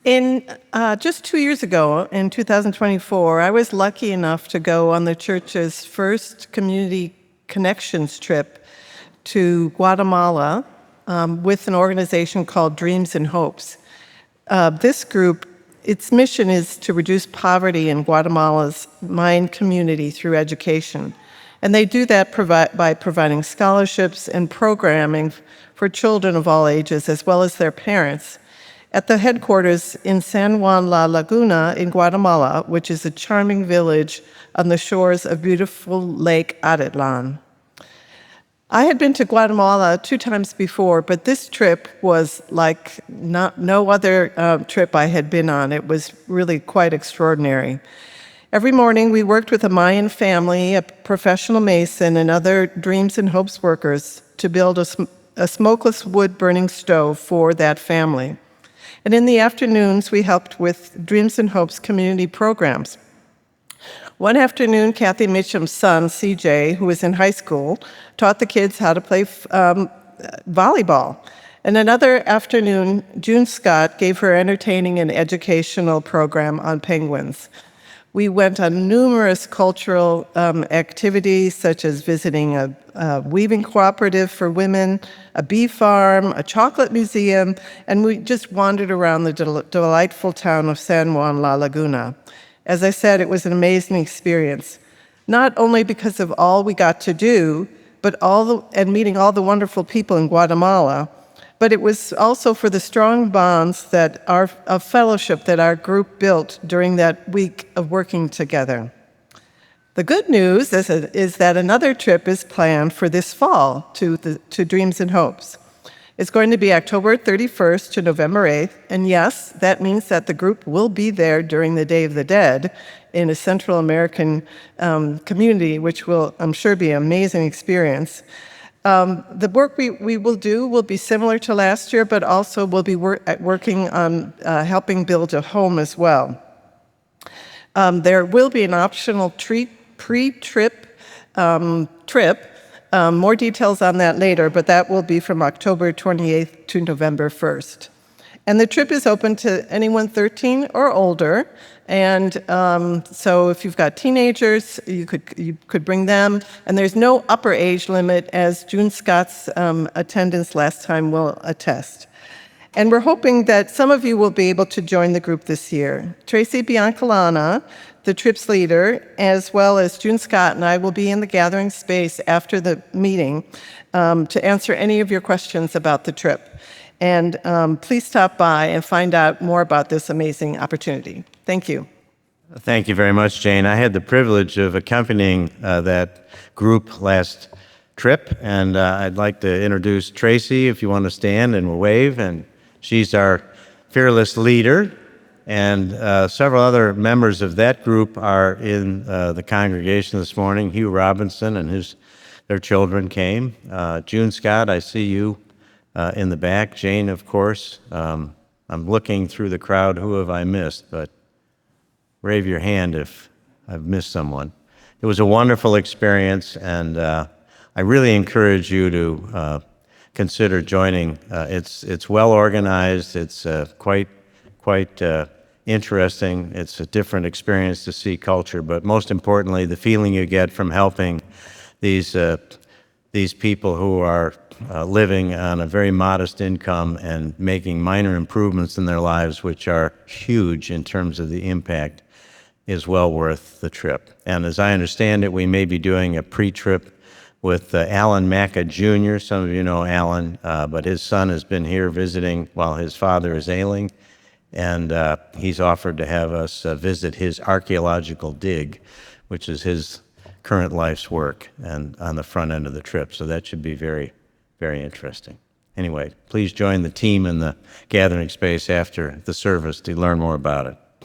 Just 2 years ago, in 2024, I was lucky enough to go on the church's first community connections trip to Guatemala with an organization called Dreams and Hopes. This group, its mission is to reduce poverty in Guatemala's Mayan community through education. And they do that by providing scholarships and programming for children of all ages, as well as their parents, at the headquarters in San Juan La Laguna in Guatemala, which is a charming village on the shores of beautiful Lake Atitlan. I had been to Guatemala 2 times before, but this trip was like no other trip I had been on. It was really quite extraordinary. Every morning, we worked with a Mayan family, a professional mason, and other Dreams and Hopes workers to build a smokeless wood-burning stove for that family. And in the afternoons, we helped with Dreams and Hopes community programs. One afternoon, Kathy Mitchum's son, CJ, who was in high school, taught the kids how to play volleyball. And another afternoon, June Scott gave her entertaining and educational program on penguins. We went on numerous cultural activities, such as visiting a weaving cooperative for women, a bee farm, a chocolate museum, and we just wandered around the delightful town of San Juan La Laguna. As I said, it was an amazing experience, not only because of all we got to do, but meeting all the wonderful people in Guatemala, but it was also for the strong bonds of fellowship that our group built during that week of working together. The good news is that another trip is planned for this fall to Dreams and Hopes. It's going to be October 31st to November 8th, and yes, that means that the group will be there during the Day of the Dead in a Central American community, which will, I'm sure, be an amazing experience. The work we will do will be similar to last year, but also we'll be working on helping build a home as well. There will be an optional pre-trip trip. More details on that later, but that will be from October 28th to November 1st. And the trip is open to anyone 13 or older. And so if you've got teenagers, you could bring them. And there's no upper age limit, as June Scott's attendance last time will attest. And we're hoping that some of you will be able to join the group this year. Tracy Biancalana, the trip's leader, as well as June Scott and I will be in the gathering space after the meeting to answer any of your questions about the trip. And please stop by and find out more about this amazing opportunity. Thank you. Thank you very much, Jane. I had the privilege of accompanying that group last trip, and I'd like to introduce Tracy, if you want to stand and wave, and she's our fearless leader, and several other members of that group are in the congregation this morning. Hugh Robinson and their children came. June Scott, I see you in the back. Jane, of course. I'm looking through the crowd. Who have I missed? But wave your hand if I've missed someone. It was a wonderful experience, and I really encourage you to consider joining. It's well organized. It's quite interesting. It's a different experience to see culture, but most importantly, the feeling you get from helping these people who are living on a very modest income and making minor improvements in their lives, which are huge in terms of the impact, is well worth the trip. And as I understand it, we may be doing a pre-trip with Alan Macca Jr. Some of you know Alan, but his son has been here visiting while his father is ailing, and he's offered to have us visit his archaeological dig, which is his current life's work, and on the front end of the trip. So that should be very, very interesting. Anyway, please join the team in the gathering space after the service to learn more about it.